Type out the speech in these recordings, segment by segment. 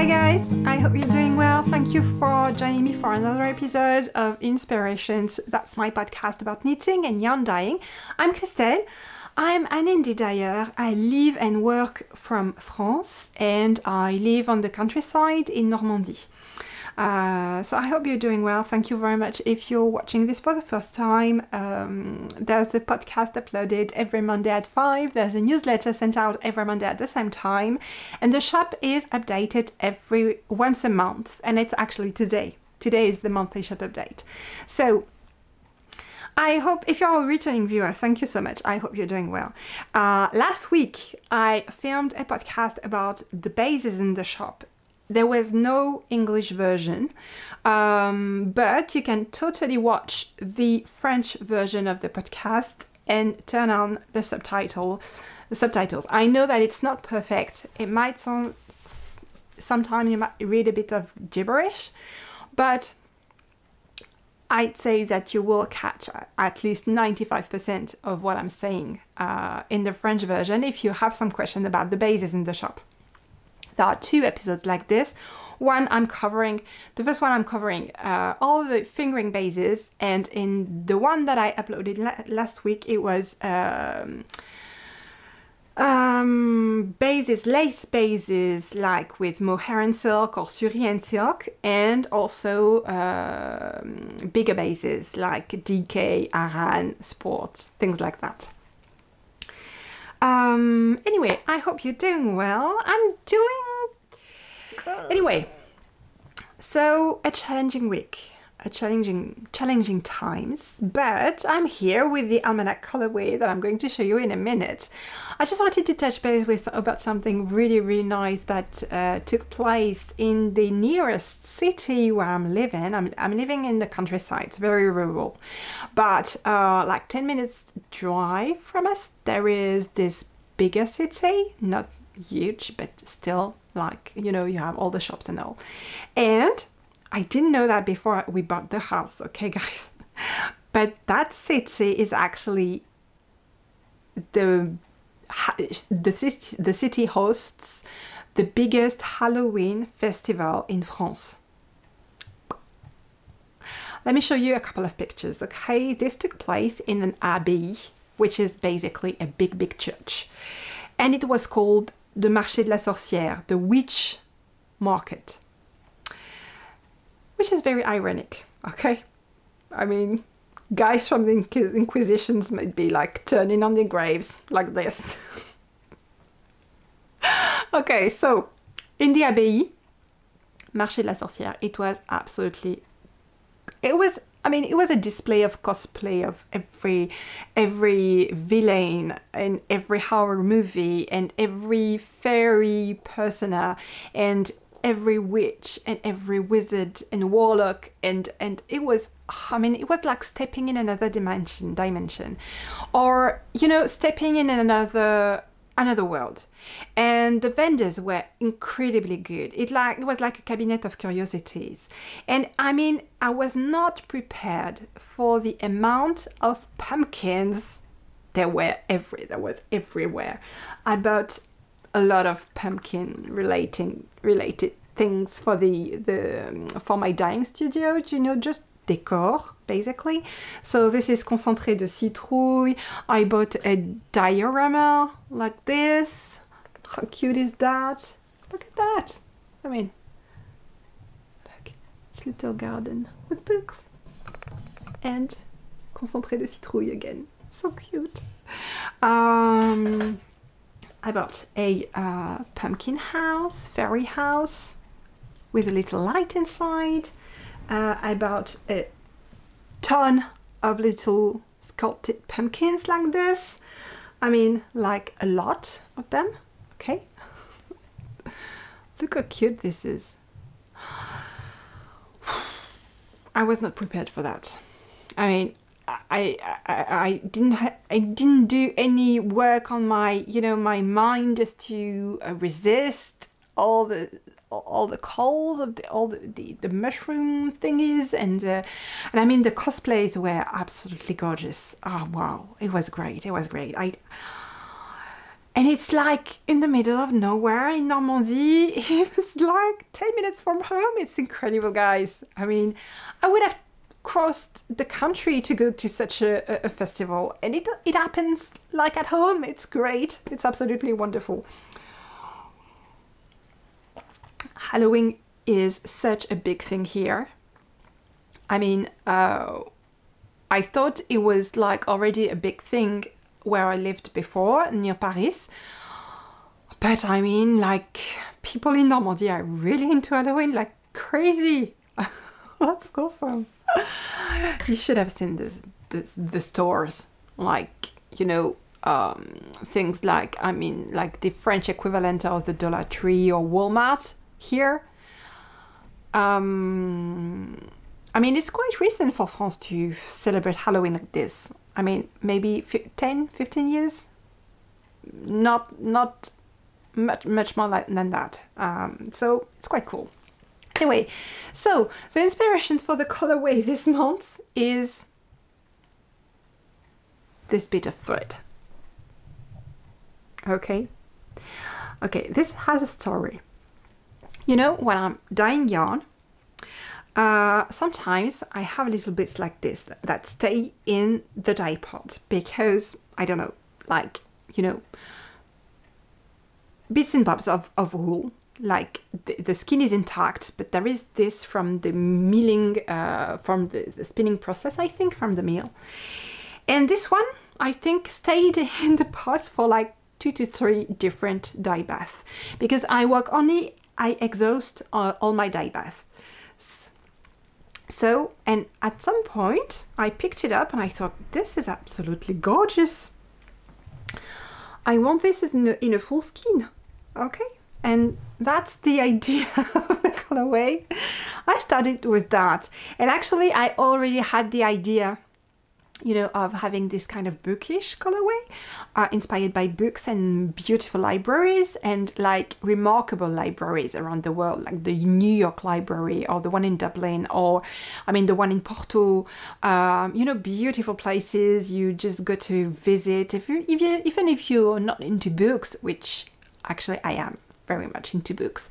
Hi guys, I hope you're doing well. Thank you for joining me for another episode of Inspirations. That's my podcast about knitting and yarn dyeing. I'm Christelle. I'm an indie dyer. I live and work from France and I live on the countryside in Normandy. So I hope you're doing well. Thank you very much. If you're watching this for the first time, there's a podcast uploaded every Monday at 5. There's a newsletter sent out every Monday at the same time. And the shop is updated once a month. And it's actually today. Today is the monthly shop update. So I hope, if you're a returning viewer, thank you so much. I hope you're doing well. Last week, I filmed a podcast about the bases in the shop. There was no English version, but you can totally watch the French version of the podcast and turn on the subtitles. I know that it's not perfect. It might sound, sometimes you might read a bit of gibberish, but I'd say that you will catch at least 95% of what I'm saying in the French version if you have some question about the bases in the shop. There are two episodes like this. The first one I'm covering all the fingering bases, and in the one that I uploaded last week, it was lace bases like with mohair and silk or suri and silk, and also bigger bases like DK, Aran, Sport, things like that. Anyway, I hope you're doing well. I'm doing good. Anyway, so a challenging week, challenging times, but I'm here with the Almanac colorway that I'm going to show you in a minute. I just wanted to touch base about something really, really nice that took place in the nearest city where I'm living. I'm living in the countryside. It's very rural, but like 10 minutes drive from us, there is this bigger city, not huge, but still, like, you know, you have all the shops and all. And I didn't know that before we bought the house, okay guys? But that city is actually the city hosts the biggest Halloween festival in France. Let me show you a couple of pictures, okay? This took place in an abbey, which is basically a big church. And it was called the Marché de la Sorcière, the witch market. Which is very ironic, okay? I mean, guys from the Inquisitions might be like turning on their graves like this. Okay, so in the Abbaye, Marché de la Sorcière, it was absolutely, it was a display of cosplay of every villain and every horror movie and every fairy persona and every witch and every wizard and warlock, and it was, I mean, it was like stepping in another dimension, or, you know, stepping in another world. And the vendors were incredibly good. It was like a cabinet of curiosities. And I mean, I was not prepared for the amount of pumpkins there was everywhere. I bought a lot of pumpkin related things for for my dyeing studio, you know, just decor basically. So this is concentré de citrouille. I bought a diorama like this. How cute is that? Look at that. I mean, look, it's a little garden with books and concentré de citrouille again. So cute. I bought a pumpkin house, fairy house, with a little light inside. I bought a ton of little sculpted pumpkins like this. I mean, like a lot of them, okay? Look how cute this is. I was not prepared for that. I mean, I didn't do any work on my, you know, my mind just to resist all the calls of the mushroom thingies, and I mean, the cosplays were absolutely gorgeous. Oh wow, it was great. And it's like in the middle of nowhere in Normandy. It's like 10 minutes from home. It's incredible, guys. I mean, I would have crossed the country to go to such a festival, and it happens like at home. It's great. It's absolutely wonderful. Halloween is such a big thing here. I mean, I thought it was like already a big thing where I lived before, near Paris. But I mean, like, people in Normandy are really into Halloween like crazy. That's awesome. You should have seen the stores, like, you know, things like, I mean, like the French equivalent of the Dollar Tree or Walmart here. I mean, it's quite recent for France to celebrate Halloween like this. I mean, maybe 10, 15 years? Not much more than that. So it's quite cool. Anyway, so the inspiration for the colorway this month is this bit of thread. Okay? Okay, this has a story. You know, when I'm dyeing yarn, sometimes I have little bits like this that stay in the dye pot because, I don't know, like, you know, bits and bobs of wool, like the skin is intact, but there is this from the milling, from the spinning process, I think, from the mill. And this one, I think, stayed in the pot for like 2 to 3 different dye baths because I exhaust all my dye baths. So, and at some point I picked it up and I thought, this is absolutely gorgeous. I want this in a full skin. Okay, and that's the idea of the colorway. I started with that, and actually I already had the idea, you know, of having this kind of bookish colorway, inspired by books and beautiful libraries and like remarkable libraries around the world, like the New York Library or the one in Dublin, or I mean the one in Porto. You know, beautiful places you just go to visit even if you're not into books, which actually I am very much into books.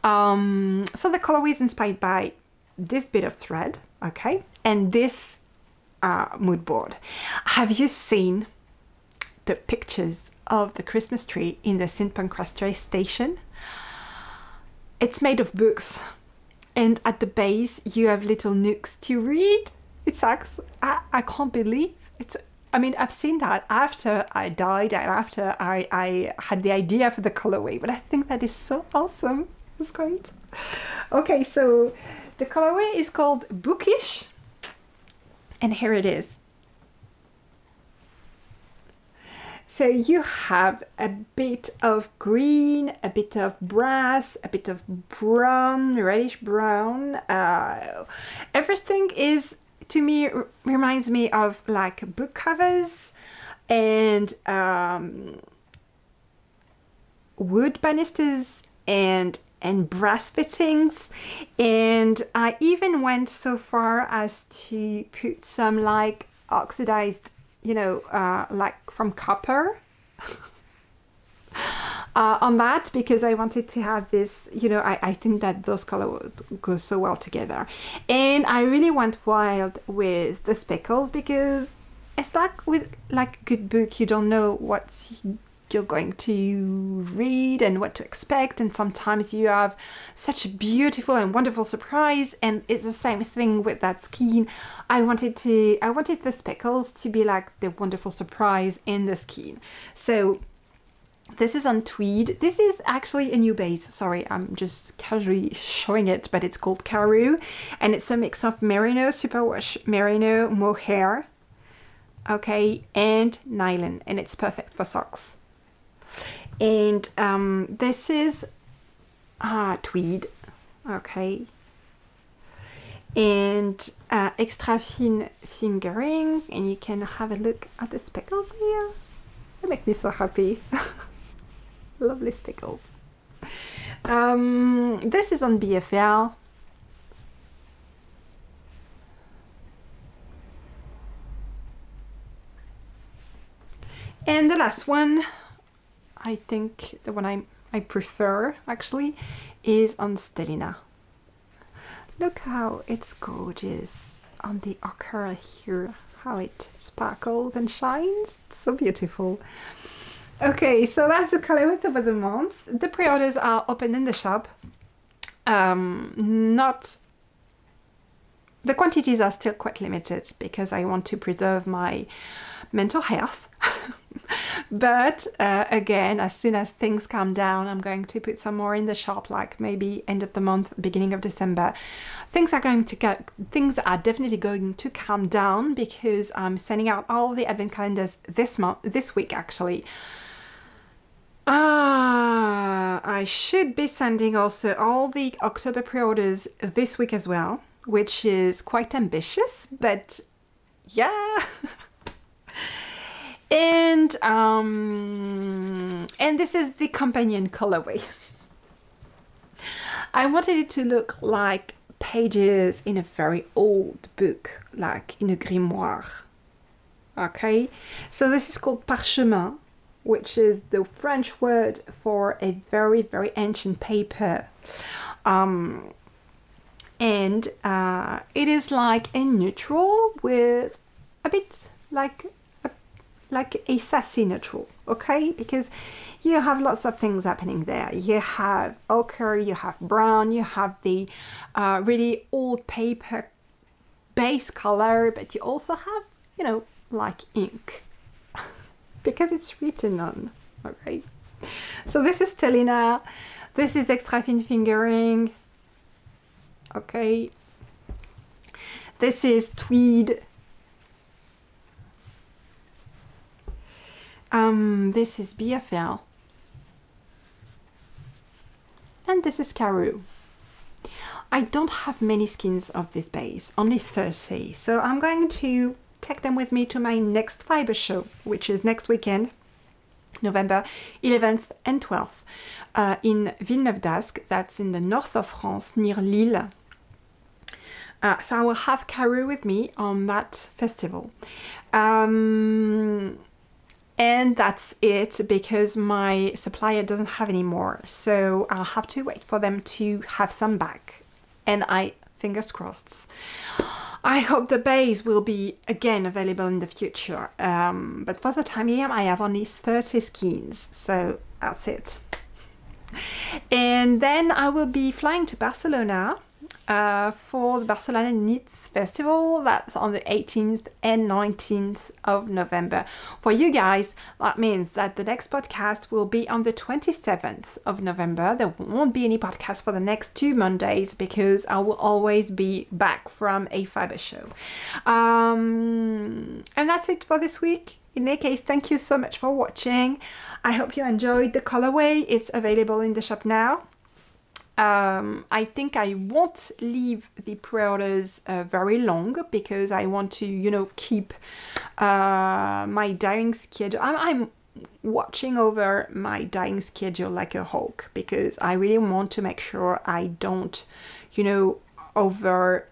So the colorway is inspired by this bit of thread, okay, and this mood board. Have you seen the pictures of the Christmas tree in the Saint Pancras station? It's made of books, and at the base you have little nooks to read. It's I can't believe it's. I mean, I've seen that after I died and after I had the idea for the colorway, but I think that is so awesome. It's great. Okay, so the colorway is called Bookish. And here it is. So you have a bit of green, a bit of brass, a bit of brown, reddish brown. Everything is, to me, reminds me of like book covers and wood banisters and brass fittings, and I even went so far as to put some like oxidized, you know, like from copper on that, because I wanted to have this, you know, I think that those colors go so well together. And I really went wild with the speckles because it's like with like a good book, you don't know what you're going to read and what to expect, and sometimes you have such a beautiful and wonderful surprise, and it's the same thing with that skein. I wanted the speckles to be like the wonderful surprise in the skein. So this is on tweed. This is actually a new base. Sorry, I'm just casually showing it, but it's called Carew, and it's a mix of merino, superwash merino, mohair, okay, and nylon, and it's perfect for socks. And this is tweed, okay, and extra fine fingering, and you can have a look at the speckles here. They make me so happy. Lovely speckles. This is on BFL. And the last one, I think the one I prefer actually is on Stellina. Look how it's gorgeous on the ochre here, how it sparkles and shines. It's so beautiful. Okay, so that's the colorway of the month. The pre-orders are open in the shop. The quantities are still quite limited because I want to preserve my mental health. But again, as soon as things calm down, I'm going to put some more in the shop, like maybe end of the month, beginning of December. Things are definitely going to calm down because I'm sending out all the advent calendars this week actually. I should be sending also all the October pre-orders this week as well, which is quite ambitious, but yeah. And this is the companion colorway. I wanted it to look like pages in a very old book, like in a grimoire. Okay, so this is called Parchemin, which is the French word for a very, very ancient paper. And it is like a neutral with a bit like a sassy neutral, okay? Because you have lots of things happening there. You have ochre, you have brown, you have the really old paper base color, but you also have, you know, like ink because it's written on, okay? So this is Stellina, this is extra thin fingering, okay? This is tweed. This is BFL. And this is Carew. I don't have many skins of this base, only 30. So I'm going to take them with me to my next fiber show, which is next weekend, November 11th and 12th, in Villeneuve d'Ascq. That's in the north of France, near Lille. So I will have Carew with me on that festival. And that's it because my supplier doesn't have any more. So I'll have to wait for them to have some back. And fingers crossed, I hope the base will be again available in the future. But for the time being, I have only 30 skins. So that's it. And then I will be flying to Barcelona for the Barcelona Knits Festival. That's on the 18th and 19th of November. For you guys, that means that the next podcast will be on the 27th of November. There won't be any podcast for the next 2 Mondays because I will always be back from a fiber show. And that's it for this week. In any case, thank you so much for watching. I hope you enjoyed the colorway. It's available in the shop now. I think I won't leave the pre-orders very long because I want to, you know, keep my dyeing schedule. I'm watching over my dyeing schedule like a hawk because I really want to make sure I don't, you know, overload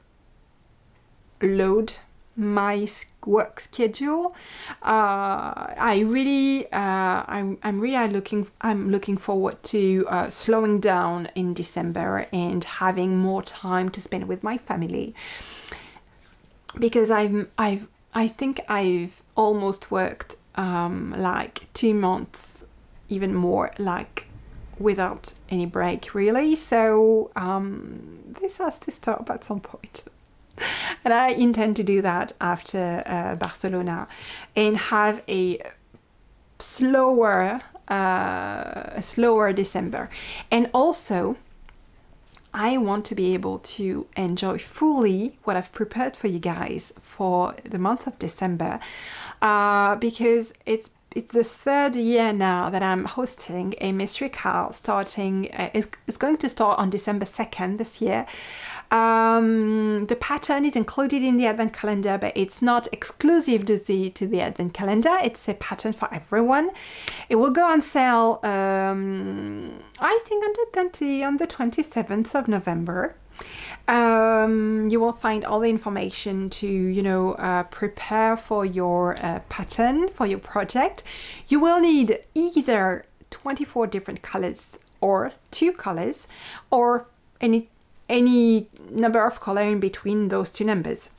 my work schedule. I'm really looking forward to slowing down in December and having more time to spend with my family because I think I've almost worked like 2 months, even more, like without any break really. So this has to stop at some point. And I intend to do that after Barcelona and have a slower December. And also, I want to be able to enjoy fully what I've prepared for you guys for the month of December because it's the 3rd year now that I'm hosting a Mystery Kal starting, it's going to start on December 2nd this year. The pattern is included in the advent calendar, but it's not exclusive to the advent calendar. It's a pattern for everyone. It will go on sale, I think on the 27th of November. You will find all the information to, you know, prepare for your pattern, for your project. You will need either 24 different colors, or 2 colors, or any number of color in between those 2 numbers.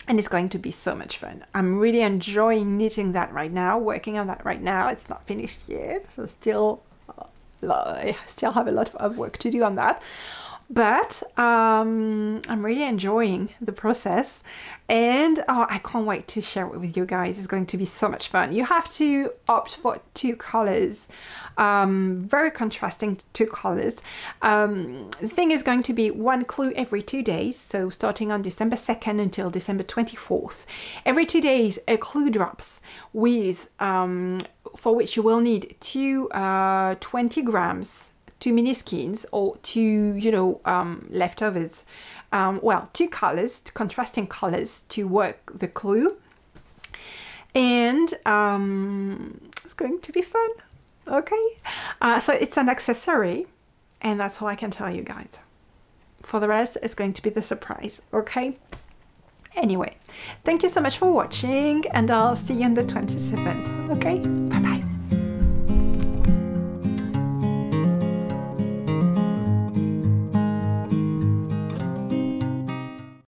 And it's going to be so much fun. I'm really enjoying knitting that right now, working on that right now. It's not finished yet, so I still have a lot of work to do on that. But I'm really enjoying the process, and I can't wait to share it with you guys. It's going to be so much fun. You have to opt for 2 colors, very contrasting 2 colors. The thing is going to be 1 clue every 2 days, so starting on December 2nd until December 24th. Every 2 days a clue drops with, for which you will need 2 20 grams, 2 mini skeins, or 2, leftovers. Well, 2 colors, contrasting colors to work the clue. And it's going to be fun, okay? So it's an accessory, and that's all I can tell you guys. For the rest, it's going to be the surprise, okay? Anyway, thank you so much for watching, and I'll see you on the 27th, okay?